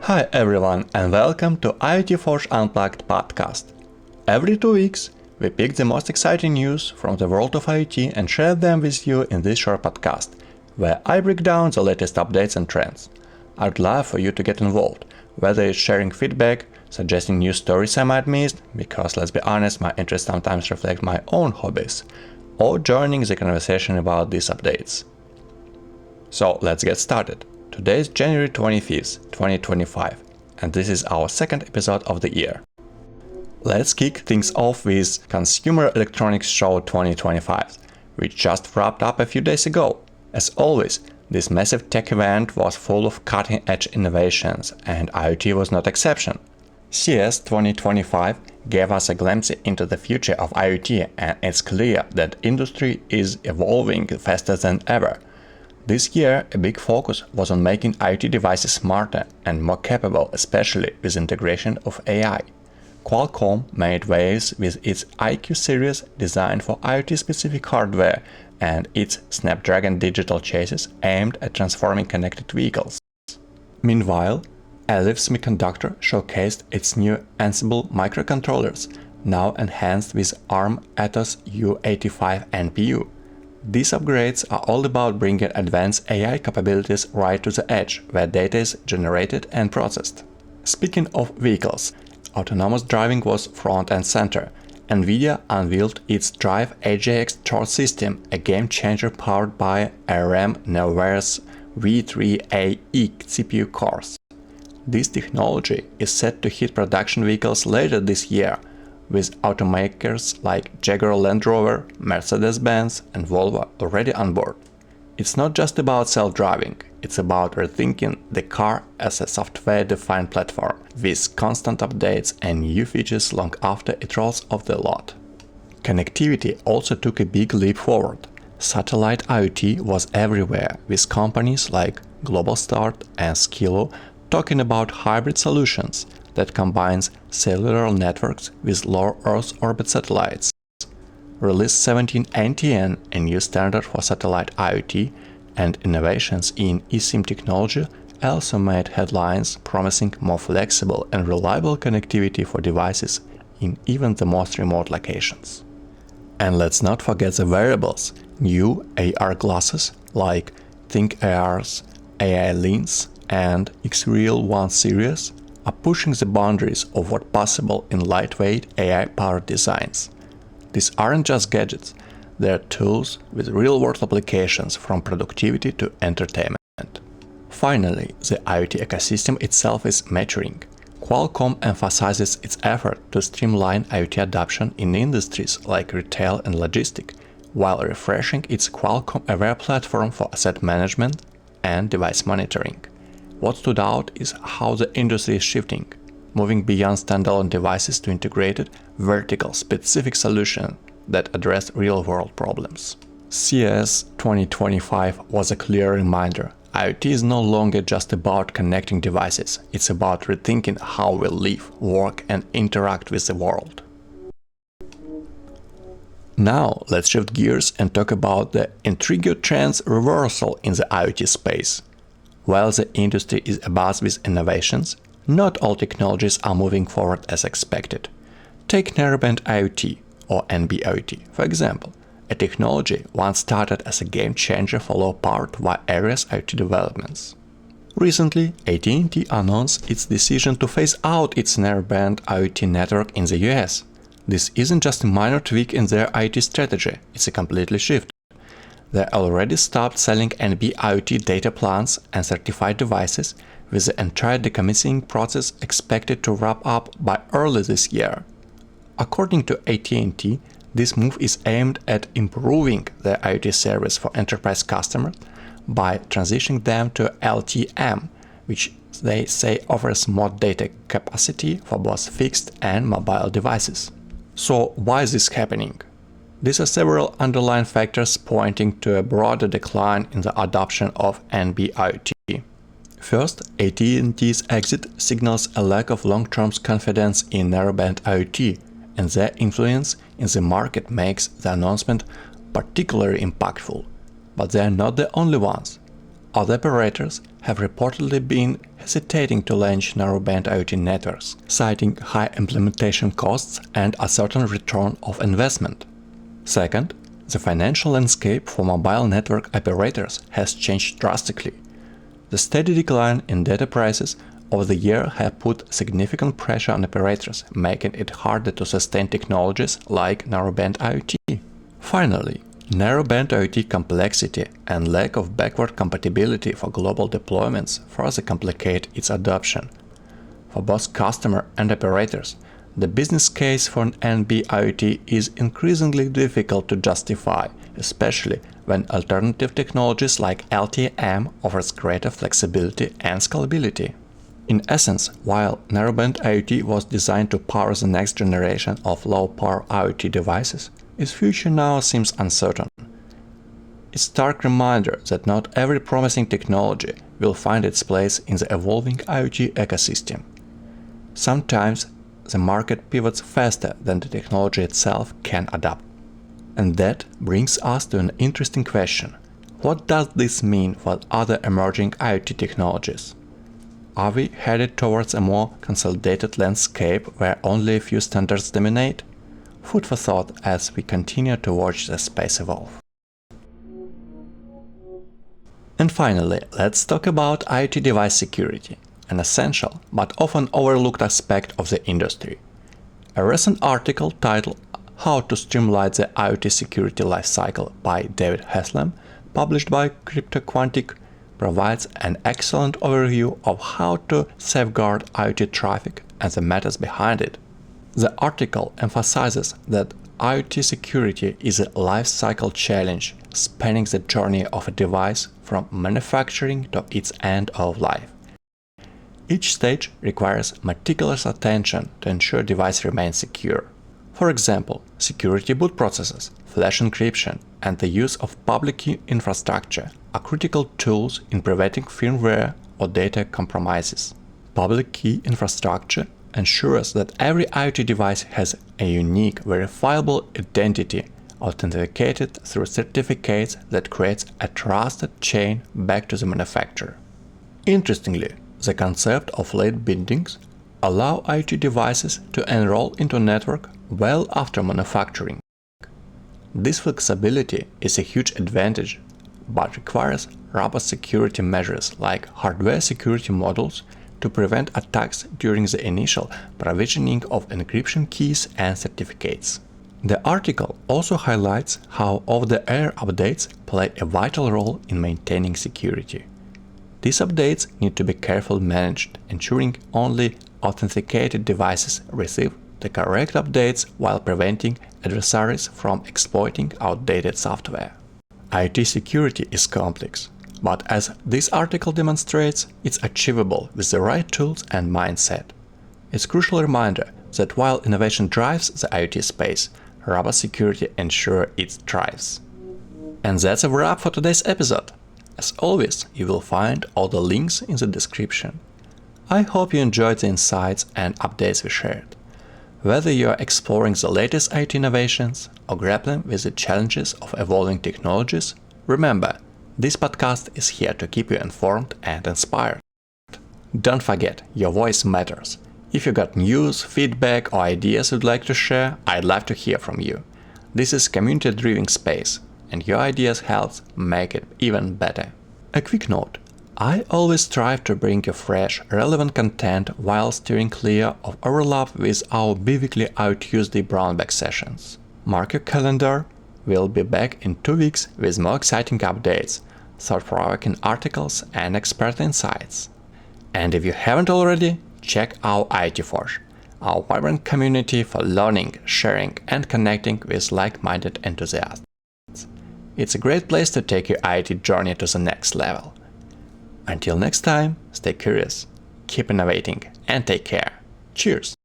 Hi everyone and welcome to IoT Forge Unplugged podcast. Every 2 weeks, we pick the most exciting news from the world of IoT and share them with you in this short podcast, where I break down the latest updates and trends. I'd love for you to get involved, whether it's sharing feedback, suggesting new stories I might miss, because let's be honest, my interests sometimes reflect my own hobbies, or joining the conversation about these updates. So let's get started. Today is January 25th, 2025, and this is our second episode of the year. Let's kick things off with Consumer Electronics Show 2025, which just wrapped up a few days ago. As always, this massive tech event was full of cutting-edge innovations, and IoT was no exception. CES 2025 gave us a glimpse into the future of IoT, and it's clear that industry is evolving faster than ever. This year, a big focus was on making IoT devices smarter and more capable, especially with integration of AI. Qualcomm made waves with its IQ series designed for IoT-specific hardware and its Snapdragon digital chassis aimed at transforming connected vehicles. Meanwhile, Elif Semiconductor showcased its new Ansible microcontrollers, now enhanced with ARM Atos U85 NPU. These upgrades are all about bringing advanced AI capabilities right to the edge, where data is generated and processed. Speaking of vehicles, autonomous driving was front and center. NVIDIA unveiled its Drive AGX Thor system, a game-changer powered by ARM Neoverse V3AE CPU cores. This technology is set to hit production vehicles later this year, with automakers like Jaguar Land Rover, Mercedes-Benz and Volvo already on board. It's not just about self-driving, it's about rethinking the car as a software-defined platform, with constant updates and new features long after it rolls off the lot. Connectivity also took a big leap forward. Satellite IoT was everywhere, with companies like Globalstar and Skilo talking about hybrid solutions that combines cellular networks with low Earth orbit satellites. Release 17 NTN, a new standard for satellite IoT, and innovations in eSIM technology also made headlines, promising more flexible and reliable connectivity for devices in even the most remote locations. And let's not forget the wearables. New AR glasses like ThinkAR's AI Lens and Xreal One series are pushing the boundaries of what's possible in lightweight AI-powered designs. These aren't just gadgets, they're tools with real-world applications from productivity to entertainment. Finally, the IoT ecosystem itself is maturing. Qualcomm emphasizes its effort to streamline IoT adoption in industries like retail and logistics, while refreshing its Qualcomm Aware platform for asset management and device monitoring. What stood out is how the industry is shifting, moving beyond standalone devices to integrated, vertical-specific solutions that address real-world problems. CES 2025 was a clear reminder. IoT is no longer just about connecting devices, it's about rethinking how we live, work, and interact with the world. Now, let's shift gears and talk about the intriguing trends reversal in the IoT space. While the industry is abuzz with innovations, not all technologies are moving forward as expected. Take Narrowband IoT, or NB-IoT, for example, a technology once started as a game-changer for low-powered wireless IoT developments. Recently, AT&T announced its decision to phase out its Narrowband IoT network in the US. This isn't just a minor tweak in their IoT strategy, it's a complete shift. They already stopped selling NB-IoT data plans and certified devices, with the entire decommissioning process expected to wrap up by early this year. According to AT&T, this move is aimed at improving the IoT service for enterprise customers by transitioning them to LTM, which they say offers more data capacity for both fixed and mobile devices. So why is this happening? There are several underlying factors pointing to a broader decline in the adoption of NB-IoT. First, AT&T's exit signals a lack of long-term confidence in Narrowband IoT, and their influence in the market makes the announcement particularly impactful. But they are not the only ones. Other operators have reportedly been hesitating to launch narrowband IoT networks, citing high implementation costs and a certain return of investment. Second, the financial landscape for mobile network operators has changed drastically. The steady decline in data prices over the year have put significant pressure on operators, making it harder to sustain technologies like narrowband IoT. Finally, narrowband IoT complexity and lack of backward compatibility for global deployments further complicate its adoption. For both customer and operators, the business case for an NB-IoT is increasingly difficult to justify, especially when alternative technologies like LTE-M offers greater flexibility and scalability. In essence, while narrowband IoT was designed to power the next generation of low-power IoT devices, its future now seems uncertain. It's a stark reminder that not every promising technology will find its place in the evolving IoT ecosystem. Sometimes the market pivots faster than the technology itself can adapt. And that brings us to an interesting question. What does this mean for other emerging IoT technologies? Are we headed towards a more consolidated landscape where only a few standards dominate? Food for thought as we continue to watch the space evolve. And finally, let's talk about IoT device security, an essential but often overlooked aspect of the industry. A recent article titled How to Streamline the IoT Security Lifecycle by David Haslam, published by CryptoQuantic, provides an excellent overview of how to safeguard IoT traffic and the matters behind it. The article emphasizes that IoT security is a life cycle challenge spanning the journey of a device from manufacturing to its end of life. Each stage requires meticulous attention to ensure the device remains secure. For example, security boot processes, flash encryption, and the use of public key infrastructure are critical tools in preventing firmware or data compromises. Public key infrastructure ensures that every IoT device has a unique, verifiable identity authenticated through certificates that creates a trusted chain back to the manufacturer. Interestingly, the concept of late bindings allow IoT devices to enroll into a network well after manufacturing. This flexibility is a huge advantage, but requires robust security measures like hardware security modules to prevent attacks during the initial provisioning of encryption keys and certificates. The article also highlights how over-the-air updates play a vital role in maintaining security. These updates need to be carefully managed, ensuring only authenticated devices receive the correct updates while preventing adversaries from exploiting outdated software. IoT security is complex, but as this article demonstrates, it's achievable with the right tools and mindset. It's a crucial reminder that while innovation drives the IoT space, robust security ensures it thrives. And that's a wrap for today's episode. As always, you will find all the links in the description. I hope you enjoyed the insights and updates we shared. Whether you are exploring the latest IoT innovations or grappling with the challenges of evolving technologies, remember, this podcast is here to keep you informed and inspired. Don't forget, your voice matters. If you got news, feedback or ideas you'd like to share, I'd love to hear from you. This is a community-driven space, and your ideas help make it even better. A quick note. I always strive to bring you fresh, relevant content while steering clear of overlap with our bi-weekly IoT Tuesday brown bag sessions. Mark your calendar, we'll be back in 2 weeks with more exciting updates, thought-provoking articles and expert insights. And if you haven't already, check out IoT Forge, our vibrant community for learning, sharing and connecting with like-minded enthusiasts. It's a great place to take your IoT journey to the next level. Until next time, stay curious, keep innovating, and take care. Cheers!